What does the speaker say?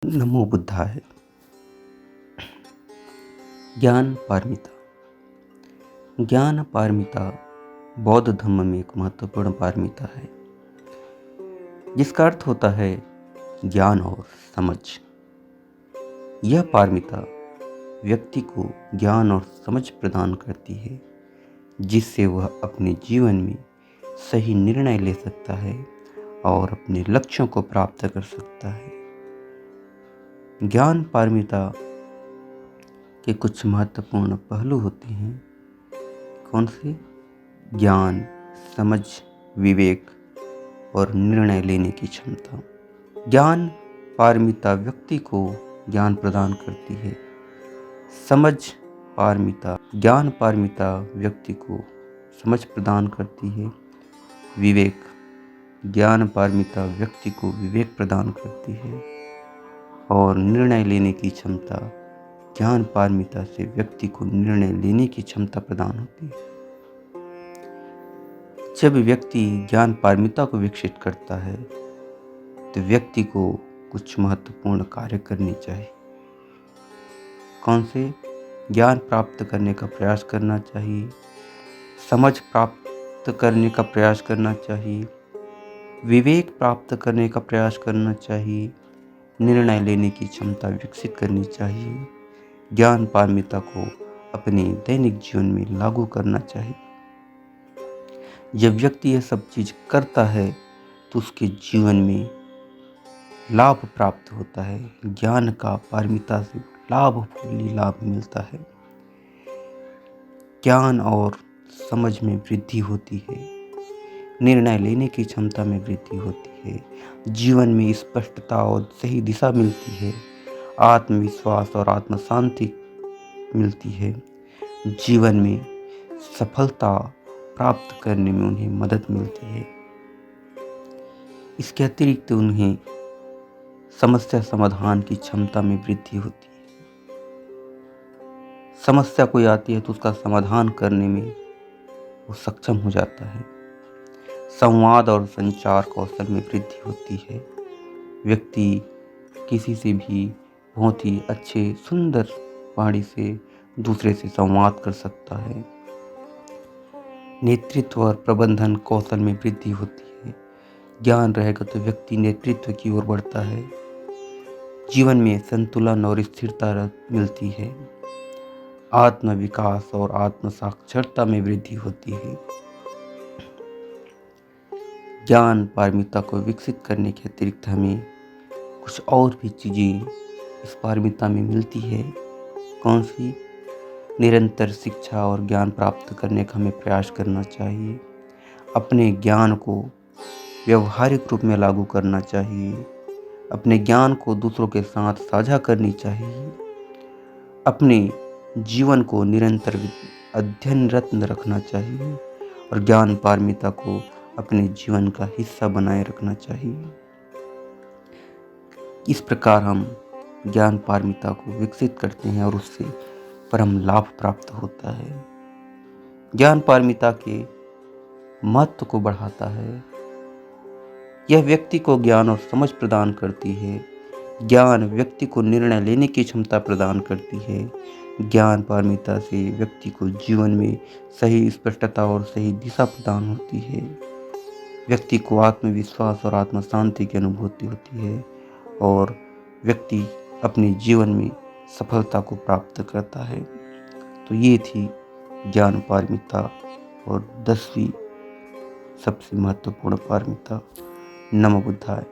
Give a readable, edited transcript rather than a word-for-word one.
नमो बुद्धाय। ज्ञान पारमिता। ज्ञान पारमिता बौद्ध धर्म में एक महत्वपूर्ण पारमिता है, जिसका अर्थ होता है ज्ञान और समझ। यह पारमिता व्यक्ति को ज्ञान और समझ प्रदान करती है, जिससे वह अपने जीवन में सही निर्णय ले सकता है और अपने लक्ष्यों को प्राप्त कर सकता है। ज्ञान पारमिता के कुछ महत्वपूर्ण पहलू होते हैं। कौन से? ज्ञान, समझ, विवेक और निर्णय लेने की क्षमता। ज्ञान पारमिता व्यक्ति को ज्ञान प्रदान करती है। ज्ञान पारमिता व्यक्ति को समझ प्रदान करती है। विवेक, ज्ञान पारमिता व्यक्ति को विवेक प्रदान करती है। और निर्णय लेने की क्षमता, ज्ञान पारमिता से व्यक्ति को निर्णय लेने की क्षमता प्रदान होती है। जब व्यक्ति ज्ञान पारमिता को विकसित करता है तो व्यक्ति को कुछ महत्वपूर्ण कार्य करने चाहिए। कौन से? ज्ञान प्राप्त करने का प्रयास करना चाहिए, समझ प्राप्त करने का प्रयास करना चाहिए, विवेक प्राप्त करने का प्रयास करना चाहिए, निर्णय लेने की क्षमता विकसित करनी चाहिए, ज्ञान पारमिता को अपने दैनिक जीवन में लागू करना चाहिए। जब व्यक्ति यह सब चीज करता है तो उसके जीवन में लाभ प्राप्त होता है। ज्ञान का पारमिता से लाभ मिलता है। ज्ञान और समझ में वृद्धि होती है, निर्णय लेने की क्षमता में वृद्धि होती है, जीवन में स्पष्टता और सही दिशा मिलती है, आत्मविश्वास और आत्म शांति मिलती है, जीवन में सफलता प्राप्त करने में उन्हें मदद मिलती है। इसके अतिरिक्त उन्हें समस्या समाधान की क्षमता में वृद्धि होती है। समस्या कोई आती है तो उसका समाधान करने में वो सक्षम हो जाता है। संवाद और संचार कौशल में वृद्धि होती है। व्यक्ति किसी से भी बहुत ही अच्छे सुंदर वाणी से दूसरे से संवाद कर सकता है। नेतृत्व और प्रबंधन कौशल में वृद्धि होती है। ज्ञान रहेगा तो व्यक्ति नेतृत्व की ओर बढ़ता है। जीवन में संतुलन और स्थिरता मिलती है। आत्म विकास और आत्म साक्षरता में वृद्धि होती है। ज्ञान पारमिता को विकसित करने के अतिरिक्त हमें कुछ और भी चीजें इस पारमिता में मिलती है। कौन सी? निरंतर शिक्षा और ज्ञान प्राप्त करने का हमें प्रयास करना चाहिए। अपने ज्ञान को व्यवहारिक रूप में लागू करना चाहिए। अपने ज्ञान को दूसरों के साथ साझा करनी चाहिए। अपने जीवन को निरंतर अध्ययनरत रखना चाहिए और ज्ञान पारमिता को अपने जीवन का हिस्सा बनाए रखना चाहिए। इस प्रकार हम ज्ञान पारमिता को विकसित करते हैं और उससे परम लाभ प्राप्त होता है। ज्ञान पारमिता के महत्व को बढ़ाता है। यह व्यक्ति को ज्ञान और समझ प्रदान करती है। ज्ञान व्यक्ति को निर्णय लेने की क्षमता प्रदान करती है। ज्ञान पारमिता से व्यक्ति को जीवन में सही स्पष्टता और सही दिशा प्रदान होती है। व्यक्ति को आत्मविश्वास और आत्म शांति की अनुभूति होती है और व्यक्ति अपने जीवन में सफलता को प्राप्त करता है। तो ये थी ज्ञान पारमिता और 10वीं सबसे महत्वपूर्ण पारमिता। नमो बुद्धाय।